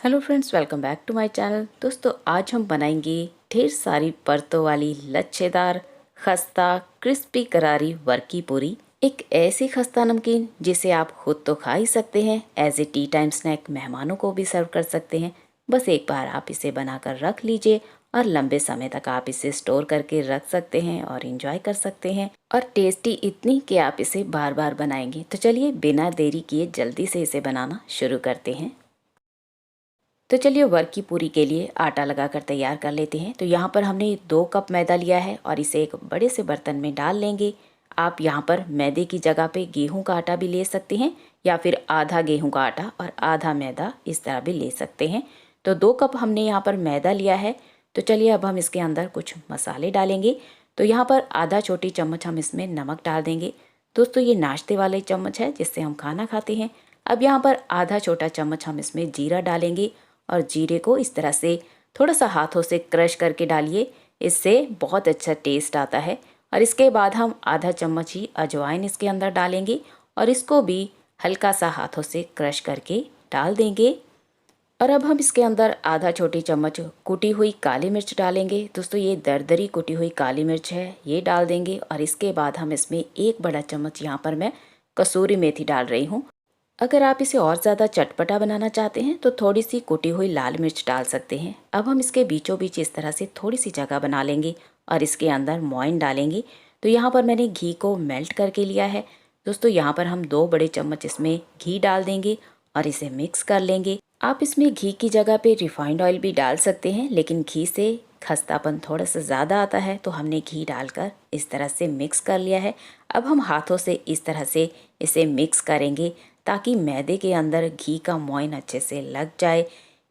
Hello friends, welcome back to my channel. दोस्तों, आज हम बनाएंगे ढेर सारी परतों वाली लच्छेदार खस्ता क्रिस्पी करारी वर्की पूरी। एक ऐसी खस्ता नमकीन जिसे आप खुद तो खा ही सकते हैं, as a tea time snack मेहमानों को भी सर्व कर सकते हैं। बस एक बार आप इसे बनाकर रख लीजिए और लंबे समय तक आप इसे स्टोर करके रख सकते हैं और इंजॉय कर सकते हैं। और टेस्टी इतनी कि आप इसे बार बार बनाएंगे। तो चलिए बिना देरी किए जल्दी से इसे बनाना शुरू करते हैं। तो चलिए वर्क की पूरी के लिए आटा लगाकर तैयार कर लेते हैं। तो यहाँ पर हमने 2 कप मैदा लिया है और इसे एक बड़े से बर्तन में डाल लेंगे। आप यहाँ पर मैदे की जगह पे गेहूं का आटा भी ले सकते हैं या फिर आधा गेहूं का आटा और आधा मैदा, इस तरह भी ले सकते हैं। तो 2 कप हमने यहाँ पर मैदा लिया है। तो चलिए अब हम इसके अंदर कुछ मसाले डालेंगे। तो यहाँ पर आधा छोटी चम्मच हम इसमें नमक डाल देंगे। दोस्तों, ये नाश्ते वाले चम्मच है जिससे हम खाना खाते हैं। अब यहाँ पर आधा छोटा चम्मच हम इसमें जीरा डालेंगे और जीरे को इस तरह से थोड़ा सा हाथों से क्रश करके डालिए, इससे बहुत अच्छा टेस्ट आता है। और इसके बाद हम आधा चम्मच ही अजवाइन इसके अंदर डालेंगे और इसको भी हल्का सा हाथों से क्रश करके डाल देंगे। और अब हम इसके अंदर आधा छोटी चम्मच कुटी हुई काली मिर्च डालेंगे। दोस्तों, ये दरदरी कुटी हुई काली मिर्च है, ये डाल देंगे। और इसके बाद हम इसमें 1 बड़ा चम्मच यहाँ पर मैं कसूरी मेथी डाल रही हूँ। अगर आप इसे और ज़्यादा चटपटा बनाना चाहते हैं तो थोड़ी सी कुटी हुई लाल मिर्च डाल सकते हैं। अब हम इसके बीचों बीच इस तरह से थोड़ी सी जगह बना लेंगे और इसके अंदर मोइन डालेंगे। तो यहाँ पर मैंने घी को मेल्ट करके लिया है। दोस्तों, यहाँ पर हम 2 बड़े चम्मच इसमें घी डाल देंगे और इसे मिक्स कर लेंगे। आप इसमें घी की जगह पे रिफाइंड ऑयल भी डाल सकते हैं, लेकिन घी से खस्तापन थोड़ा सा ज़्यादा आता है, तो हमने घी डालकर इस तरह से मिक्स कर लिया है। अब हम हाथों से इस तरह से इसे मिक्स करेंगे ताकि मैदे के अंदर घी का मोइन अच्छे से लग जाए।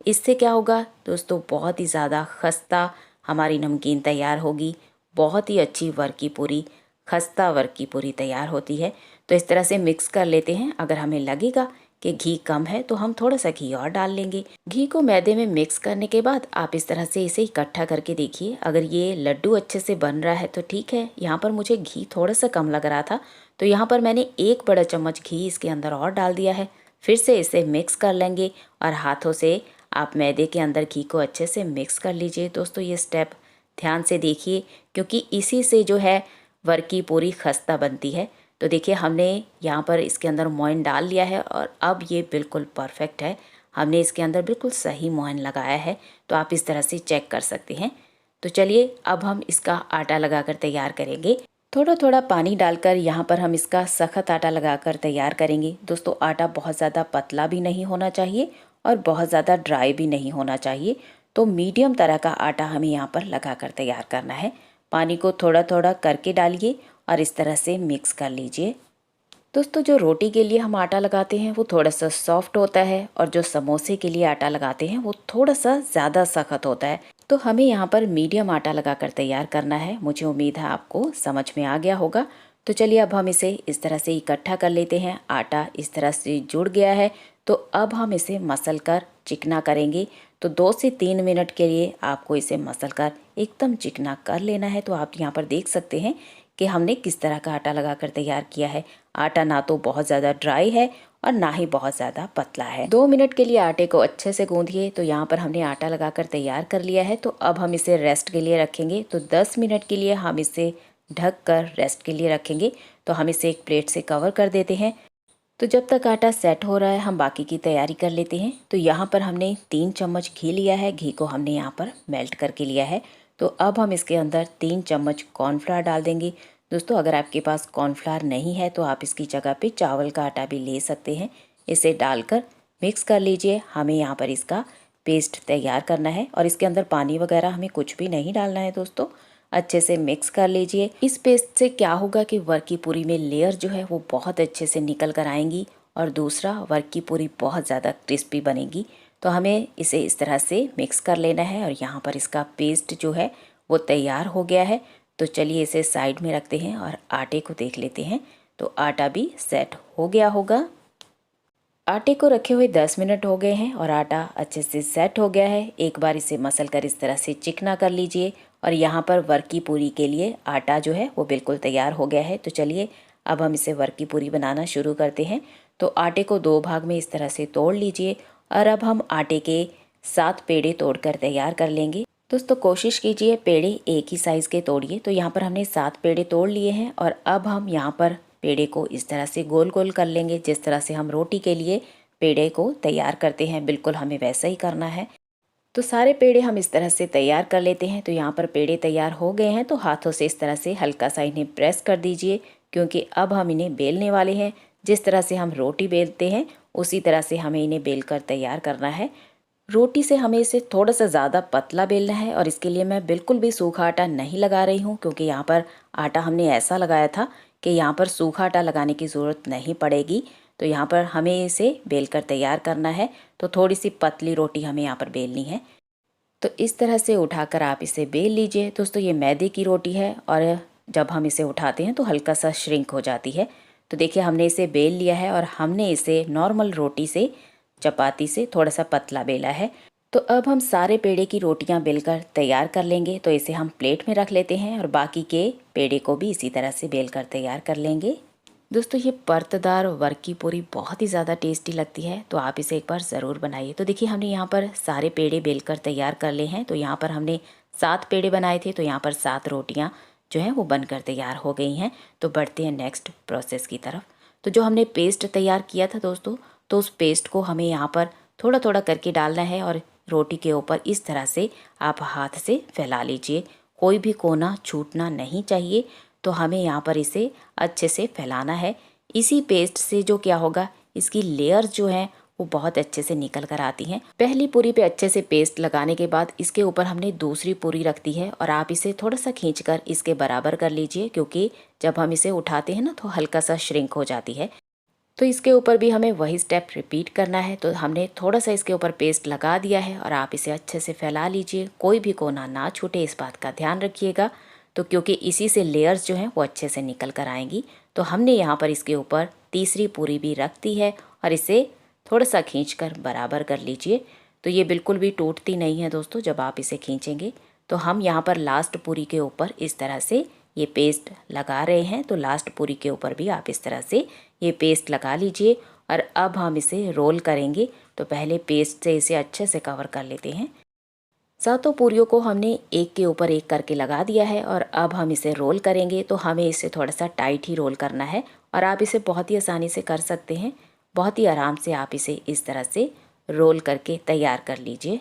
इससे क्या होगा दोस्तों, बहुत ही ज़्यादा खस्ता हमारी नमकीन तैयार होगी। बहुत ही अच्छी वर्की पूरी, खस्ता वर्की पूरी तैयार होती है। तो इस तरह से मिक्स कर लेते हैं। अगर हमें लगेगा कि घी कम है तो हम थोड़ा सा घी और डाल लेंगे। घी को मैदे में मिक्स करने के बाद आप इस तरह से इसे इकट्ठा करके देखिए। अगर ये लड्डू अच्छे से बन रहा है तो ठीक है। यहाँ पर मुझे घी थोड़ा सा कम लग रहा था, तो यहाँ पर मैंने 1 बड़ा चम्मच घी इसके अंदर और डाल दिया है। फिर से इसे मिक्स कर लेंगे और हाथों से आप मैदे के अंदर घी को अच्छे से मिक्स कर लीजिए। दोस्तों, ये स्टेप ध्यान से देखिए क्योंकि इसी से जो है वर्की पूरी खस्ता बनती है। तो देखिए, हमने यहाँ पर इसके अंदर मोइन डाल लिया है और अब ये बिल्कुल परफेक्ट है। हमने इसके अंदर बिल्कुल सही मोइन लगाया है, तो आप इस तरह से चेक कर सकते हैं। तो चलिए अब हम इसका आटा लगाकर तैयार करेंगे। थोड़ा थोड़ा पानी डालकर यहाँ पर हम इसका सख्त आटा लगाकर तैयार करेंगे। दोस्तों, आटा बहुत ज़्यादा पतला भी नहीं होना चाहिए और बहुत ज़्यादा ड्राई भी नहीं होना चाहिए। तो मीडियम तरह का आटा हमें यहाँ पर लगाकर तैयार करना है। पानी को थोड़ा थोड़ा करके डालिए और इस तरह से मिक्स कर लीजिए। दोस्तों, जो रोटी के लिए हम आटा लगाते हैं वो थोड़ा सा सॉफ्ट होता है और जो समोसे के लिए आटा लगाते हैं वो थोड़ा सा ज़्यादा सख्त होता है। तो हमें यहाँ पर मीडियम आटा लगाकर तैयार करना है। मुझे उम्मीद है आपको समझ में आ गया होगा। तो चलिए अब हम इसे इस तरह से इकट्ठा कर लेते हैं। आटा इस तरह से जुड़ गया है, तो अब हम इसे मसल कर चिकना करेंगे। तो 2 से 3 मिनट के लिए आपको इसे मसल कर एकदम चिकना कर लेना है। तो आप यहाँ पर देख सकते हैं कि हमने किस तरह का आटा लगाकर तैयार किया है। आटा ना तो बहुत ज़्यादा ड्राई है और ना ही बहुत ज़्यादा पतला है। 2 मिनट के लिए आटे को अच्छे से गूंदिए। तो यहाँ पर हमने आटा लगाकर तैयार कर लिया है। तो अब हम इसे रेस्ट के लिए रखेंगे। तो 10 मिनट के लिए हम इसे ढक कर रेस्ट के लिए रखेंगे। तो हम इसे एक प्लेट से कवर कर देते हैं। तो जब तक आटा सेट हो रहा है हम बाकी की तैयारी कर लेते हैं। तो यहाँ पर हमने 3 चम्मच घी लिया है। घी को हमने यहाँ पर मेल्ट करके लिया है। तो अब हम इसके अंदर 3 चम्मच कॉर्नफ्लावर डाल देंगे। दोस्तों, अगर आपके पास कॉर्नफ्लावर नहीं है तो आप इसकी जगह पे चावल का आटा भी ले सकते हैं। इसे डालकर मिक्स कर लीजिए। हमें यहाँ पर इसका पेस्ट तैयार करना है और इसके अंदर पानी वगैरह हमें कुछ भी नहीं डालना है। दोस्तों, अच्छे से मिक्स कर लीजिए। इस पेस्ट से क्या होगा कि वर्की पूरी में लेयर जो है वो बहुत अच्छे से निकल कर आएंगी और दूसरा वर्की पूरी बहुत ज़्यादा क्रिस्पी बनेगी। तो हमें इसे इस तरह से मिक्स कर लेना है और यहाँ पर इसका पेस्ट जो है वो तैयार हो गया है। तो चलिए इसे साइड में रखते हैं और आटे को देख लेते हैं। तो आटा भी सेट हो गया होगा। आटे को रखे हुए 10 मिनट हो गए हैं और आटा अच्छे से सेट हो गया है। एक बार इसे मसल कर इस तरह से चिकना कर लीजिए और यहाँ पर वर्की पूरी के लिए आटा जो है वो बिल्कुल तैयार हो गया है। तो चलिए अब हम इसे वर्की पूरी बनाना शुरू करते हैं। तो आटे को 2 भाग में इस तरह से तोड़ लीजिए और अब हम आटे के 7 पेड़े तोड़कर तैयार कर लेंगे। दोस्तों कोशिश कीजिए पेड़े एक ही साइज़ के तोड़िए। तो यहाँ पर हमने 7 पेड़े तोड़ लिए हैं और अब हम यहाँ पर पेड़े को इस तरह से गोल गोल कर लेंगे। जिस तरह से हम रोटी के लिए पेड़े को तैयार करते हैं बिल्कुल हमें वैसा ही करना है। तो सारे पेड़े हम इस तरह से तैयार कर लेते हैं। तो यहाँ पर पेड़े तैयार हो गए हैं तो हाथों से इस तरह से हल्का सा इन्हें प्रेस कर दीजिए, क्योंकि अब हम इन्हें बेलने वाले हैं। जिस तरह से हम रोटी बेलते हैं उसी तरह से हमें इन्हें बेल कर तैयार करना है। रोटी से हमें इसे थोड़ा सा ज़्यादा पतला बेलना है और इसके लिए मैं बिल्कुल भी सूखा आटा नहीं लगा रही हूँ, क्योंकि यहाँ पर आटा हमने ऐसा लगाया था कि यहाँ पर सूखा आटा लगाने की ज़रूरत नहीं पड़ेगी। तो यहाँ पर हमें इसे बेल कर तैयार करना है। तो थोड़ी सी पतली रोटी हमें यहाँ पर बेलनी है। तो इस तरह से उठाकर आप इसे बेल लीजिए। दोस्तों ये मैदे की रोटी है और जब हम इसे उठाते हैं तो हल्का सा श्रिंक हो जाती है। तो देखिए हमने इसे बेल लिया है और हमने इसे नॉर्मल रोटी से, चपाती से थोड़ा सा पतला बेला है। तो अब हम सारे पेड़े की रोटियां बेलकर तैयार कर लेंगे। तो इसे हम प्लेट में रख लेते हैं और बाकी के पेड़े को भी इसी तरह से बेलकर तैयार कर लेंगे। दोस्तों ये परतदार वर्क की पूरी बहुत ही ज़्यादा टेस्टी लगती है, तो आप इसे एक बार ज़रूर बनाइए। तो देखिए हमने यहाँ पर सारे पेड़े बेलकर तैयार कर ले हैं। तो यहाँ पर हमने 7 पेड़े बनाए थे, तो यहाँ पर 7 रोटियाँ जो हैं वो बनकर तैयार हो गई हैं। तो बढ़ते हैं नेक्स्ट प्रोसेस की तरफ। तो जो हमने पेस्ट तैयार किया था दोस्तों, तो उस पेस्ट को हमें यहाँ पर थोड़ा थोड़ा करके डालना है और रोटी के ऊपर इस तरह से आप हाथ से फैला लीजिए। कोई भी कोना छूटना नहीं चाहिए। तो हमें यहाँ पर इसे अच्छे से फैलाना है। इसी पेस्ट से जो क्या होगा, इसकी लेयर्स जो हैं वो बहुत अच्छे से निकल कर आती हैं। पहली पूरी पे अच्छे से पेस्ट लगाने के बाद इसके ऊपर हमने दूसरी पूरी रख दी है और आप इसे थोड़ा सा खींचकर इसके बराबर कर लीजिए, क्योंकि जब हम इसे उठाते हैं ना तो हल्का सा श्रिंक हो जाती है। तो इसके ऊपर भी हमें वही स्टेप रिपीट करना है। तो हमने थोड़ा सा इसके ऊपर पेस्ट लगा दिया है और आप इसे अच्छे से फैला लीजिए। कोई भी कोना ना छूटे, इस बात का ध्यान रखिएगा। तो क्योंकि इसी से लेयर्स जो हैं वो अच्छे से निकल कर आएंगी। तो हमने यहाँ पर इसके ऊपर तीसरी पूरी भी रख दी है और इसे थोड़ा सा खींचकर बराबर कर लीजिए। तो ये बिल्कुल भी टूटती नहीं है दोस्तों जब आप इसे खींचेंगे। तो हम यहाँ पर लास्ट पूरी के ऊपर इस तरह से ये पेस्ट लगा रहे हैं। तो लास्ट पूरी के ऊपर भी आप इस तरह से ये पेस्ट लगा लीजिए और अब हम इसे रोल करेंगे। तो पहले पेस्ट से इसे अच्छे से कवर कर लेते हैं। सातों पूरियों को हमने एक के ऊपर एक करके लगा दिया है और अब हम इसे रोल करेंगे। तो हमें इसे थोड़ा सा टाइट ही रोल करना है और आप इसे बहुत ही आसानी से कर सकते हैं। बहुत ही आराम से आप इसे इस तरह से रोल करके तैयार कर लीजिए।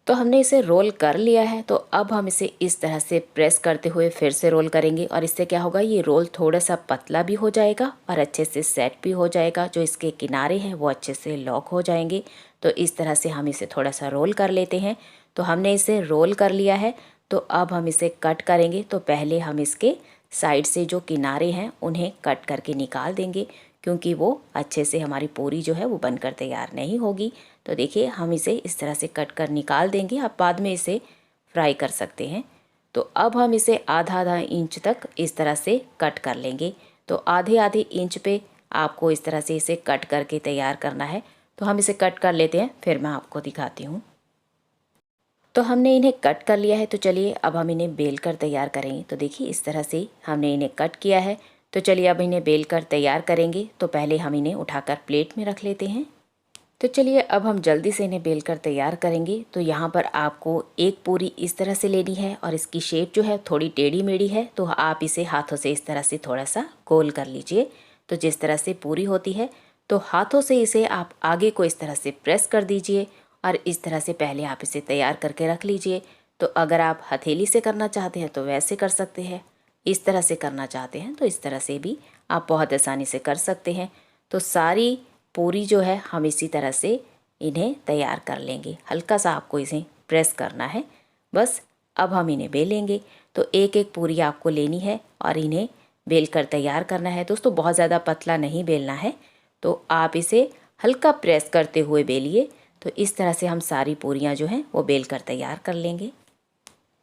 तो हमने इसे रोल कर लिया है। तो अब हम इसे इस तरह से प्रेस करते हुए फिर से रोल करेंगे और इससे क्या होगा, ये रोल थोड़ा सा पतला भी हो जाएगा और अच्छे से सेट भी हो जाएगा। जो इसके किनारे हैं वो अच्छे से लॉक हो जाएंगे। तो इस तरह से हम इसे थोड़ा सा रोल कर लेते हैं। तो हमने इसे रोल कर लिया है। तो अब हम इसे कट करेंगे। तो पहले हम इसके साइड से जो किनारे हैं उन्हें कट करके निकाल देंगे, क्योंकि वो अच्छे से हमारी पूरी जो है वो बनकर तैयार नहीं होगी। तो देखिए हम इसे इस तरह से कट कर निकाल देंगे। आप बाद में इसे फ्राई कर सकते हैं। तो अब हम इसे आधा आधा इंच तक इस तरह से कट कर लेंगे। तो आधे आधे इंच पे आपको इस तरह से इसे कट करके तैयार करना है। तो हम इसे कट कर लेते हैं, फिर मैं आपको दिखाती हूँ। तो हमने इन्हें कट कर लिया है। तो चलिए अब हम इन्हें बेल कर तैयार करेंगे। तो देखिए इस तरह से हमने इन्हें कट किया है। तो चलिए अब इन्हें बेल कर तैयार करेंगे। तो पहले हम इन्हें उठाकर प्लेट में रख लेते हैं। तो चलिए अब हम जल्दी से इन्हें बेल कर तैयार करेंगे। तो यहाँ पर आपको एक पूरी इस तरह से लेनी है और इसकी शेप जो है थोड़ी टेढ़ी मेढ़ी है। तो आप इसे हाथों से इस तरह से थोड़ा सा गोल कर लीजिए। तो जिस तरह से पूरी होती है, तो हाथों से इसे आप आगे को इस तरह से प्रेस कर दीजिए और इस तरह से पहले आप इसे तैयार करके रख लीजिए। तो अगर आप हथेली से करना चाहते हैं तो वैसे कर सकते हैं, इस तरह से करना चाहते हैं तो इस तरह से भी आप बहुत आसानी से कर सकते हैं। तो सारी पूरी जो है हम इसी तरह से इन्हें तैयार कर लेंगे। हल्का सा आपको इसे प्रेस करना है बस। अब हम इन्हें बेलेंगे। तो एक एक पूरी आपको लेनी है और इन्हें बेल कर तैयार करना है। दोस्तों बहुत ज़्यादा पतला नहीं बेलना है। तो आप इसे हल्का प्रेस करते हुए बेलिए। तो इस तरह से हम सारी पूरियाँ जो हैं वो बेल कर तैयार कर लेंगे।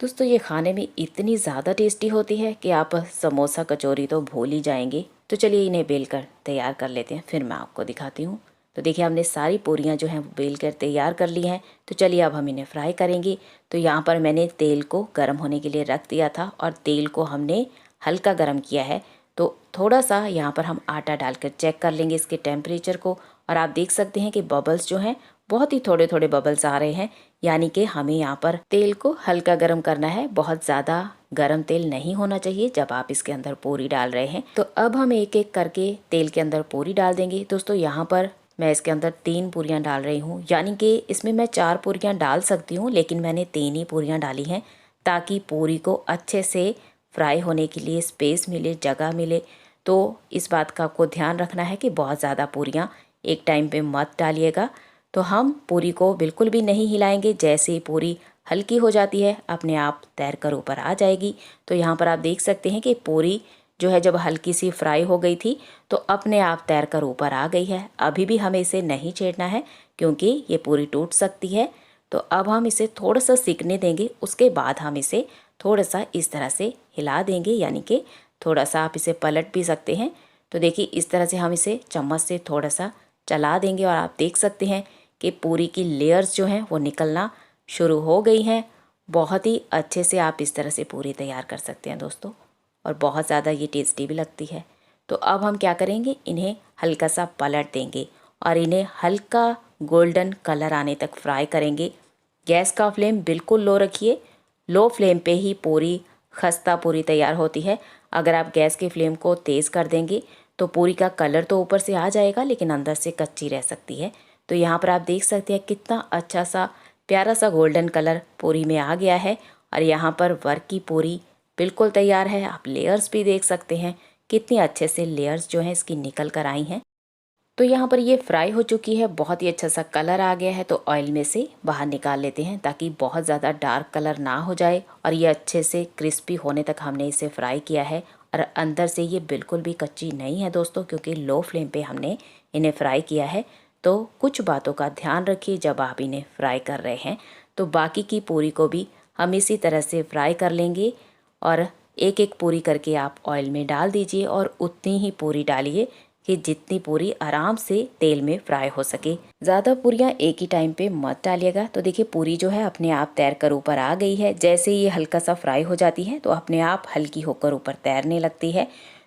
दोस्तों ये खाने में इतनी ज़्यादा टेस्टी होती है कि आप समोसा कचौरी तो भूल ही जाएंगे। तो चलिए इन्हें बेल कर तैयार कर लेते हैं, फिर मैं आपको दिखाती हूँ। तो देखिए हमने सारी पूरियाँ जो हैं वो बेल कर तैयार कर ली हैं। तो चलिए अब हम इन्हें फ्राई करेंगे। तो यहाँ पर मैंने तेल को गर्म होने के लिए रख दिया था और तेल को हमने हल्का गर्म किया है। तो थोड़ा सा यहाँ पर हम आटा डालकर चेक कर लेंगे इसके टेम्परेचर को और आप देख सकते हैं कि बबल्स जो हैं बहुत ही थोड़े थोड़े बबल्स आ रहे हैं, यानी कि हमें यहाँ पर तेल को हल्का गर्म करना है। बहुत ज़्यादा गरम तेल नहीं होना चाहिए जब आप इसके अंदर पूरी डाल रहे हैं। तो अब हम एक एक करके तेल के अंदर पूरी डाल देंगे। दोस्तों यहाँ पर मैं इसके अंदर 3 पूरियाँ डाल रही हूँ, यानी कि इसमें मैं 4 पूरियाँ डाल सकती हूँ, लेकिन मैंने 3 ही पूरियाँ डाली हैं ताकि पूरी को अच्छे से फ्राई होने के लिए स्पेस मिले, जगह मिले। तो इस बात का आपको ध्यान रखना है कि बहुत ज़्यादा पूरियाँ एक टाइम पे मत डालिएगा। तो हम पूरी को बिल्कुल भी नहीं हिलाएंगे। जैसे ही पूरी हल्की हो जाती है अपने आप तैर कर ऊपर आ जाएगी। तो यहाँ पर आप देख सकते हैं कि पूरी जो है जब हल्की सी फ्राई हो गई थी तो अपने आप तैर कर ऊपर आ गई है। अभी भी हमें इसे नहीं छेड़ना है क्योंकि ये पूरी टूट सकती है। तो अब हम इसे थोड़ा सा सिकने देंगे, उसके बाद हम इसे थोड़ा सा इस तरह से हिला देंगे, यानी कि थोड़ा सा आप इसे पलट भी सकते हैं। तो देखिए इस तरह से हम इसे चम्मच से थोड़ा सा चला देंगे और आप देख सकते हैं कि पूरी की लेयर्स जो हैं वो निकलना शुरू हो गई हैं। बहुत ही अच्छे से आप इस तरह से पूरी तैयार कर सकते हैं दोस्तों, और बहुत ज़्यादा ये टेस्टी भी लगती है। तो अब हम क्या करेंगे, इन्हें हल्का सा पलट देंगे और इन्हें हल्का गोल्डन कलर आने तक फ्राई करेंगे। गैस का फ्लेम बिल्कुल लो रखिए। लो फ्लेम पे ही पूरी खस्ता पूरी तैयार होती है। अगर आप गैस के फ्लेम को तेज़ कर देंगे तो पूरी का कलर तो ऊपर से आ जाएगा लेकिन अंदर से कच्ची रह सकती है। तो यहाँ पर आप देख सकते हैं कितना अच्छा सा प्यारा सा गोल्डन कलर पूरी में आ गया है। और यहाँ पर वर्क की पूरी बिल्कुल तैयार है। आप लेयर्स भी देख सकते हैं कितनी अच्छे से लेयर्स जो हैं इसकी निकल कर आई हैं। तो यहाँ पर ये फ्राई हो चुकी है, बहुत ही अच्छा सा कलर आ गया है। तो ऑयल में से बाहर निकाल लेते हैं ताकि बहुत ज़्यादा डार्क कलर ना हो जाए। और ये अच्छे से क्रिस्पी होने तक हमने इसे फ्राई किया है और अंदर से ये बिल्कुल भी कच्ची नहीं है दोस्तों, क्योंकि लो फ्लेम पे हमने इन्हें फ्राई किया है। तो कुछ बातों का ध्यान रखिए जब आप इन्हें फ्राई कर रहे हैं। तो बाकी की पूरी को भी हम इसी तरह से फ्राई कर लेंगे और एक एक पूरी करके आप ऑयल में डाल दीजिए और उतनी ही पूरी डालिए कि जितनी पूरी आराम से तेल में फ्राई हो सके। ज़्यादा पूरियाँ एक ही टाइम पे मत डालिएगा। तो देखिए पूरी जो है अपने आप तैर कर ऊपर आ गई है। जैसे ये हल्का सा फ्राई हो जाती है तो अपने आप हल्की होकर ऊपर तैरने लगती है।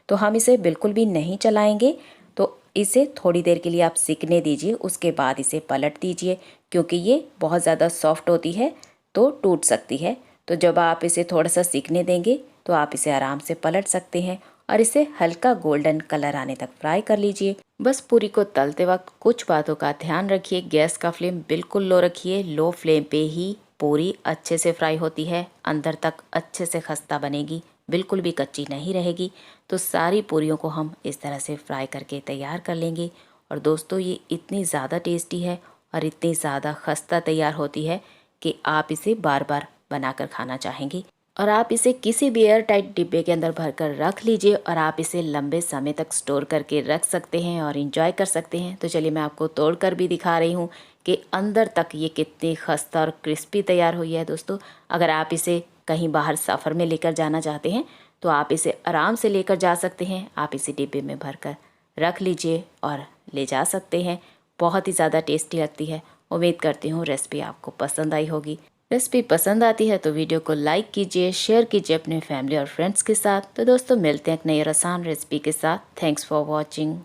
तो हम इसे बिल्कुल भी नहीं चलाएंगे। तो इसे थोड़ी देर के लिए आप सिकने दीजिए, उसके बाद इसे पलट दीजिए, क्योंकि ये बहुत ज़्यादा सॉफ्ट होती है तो टूट सकती है। तो जब आप इसे थोड़ा सा सिकने देंगे तो आप इसे आराम से पलट सकते हैं और इसे हल्का गोल्डन कलर आने तक फ्राई कर लीजिए। बस पूरी को तलते वक्त कुछ बातों का ध्यान रखिए। गैस का फ्लेम बिल्कुल लो रखिए। लो फ्लेम पे ही पूरी अच्छे से फ्राई होती है, अंदर तक अच्छे से खस्ता बनेगी, बिल्कुल भी कच्ची नहीं रहेगी। तो सारी पूरियों को हम इस तरह से फ्राई करके तैयार कर लेंगे। और दोस्तों ये इतनी ज़्यादा टेस्टी है और इतनी ज़्यादा खस्ता तैयार होती है कि आप इसे बार बार बनाकर खाना चाहेंगे। और आप इसे किसी भी एयर टाइट डिब्बे के अंदर भरकर रख लीजिए और आप इसे लंबे समय तक स्टोर करके रख सकते हैं और इंजॉय कर सकते हैं। तो चलिए मैं आपको तोड़कर भी दिखा रही हूँ कि अंदर तक ये कितनी खस्ता और क्रिस्पी तैयार हुई है दोस्तों। अगर आप इसे कहीं बाहर सफ़र में लेकर जाना चाहते हैं तो आप इसे आराम से लेकर जा सकते हैं। आप इसे डिब्बे में भरकर रख लीजिए और ले जा सकते हैं। बहुत ही ज़्यादा टेस्टी लगती है। उम्मीद करती हूँ रेसिपी आपको पसंद आई होगी। रेसिपी पसंद आती है तो वीडियो को लाइक कीजिए, शेयर कीजिए अपने फैमिली और फ्रेंड्स के साथ। तो दोस्तों मिलते हैं एक नई और आसान रेसिपी के साथ। Thanks for watching.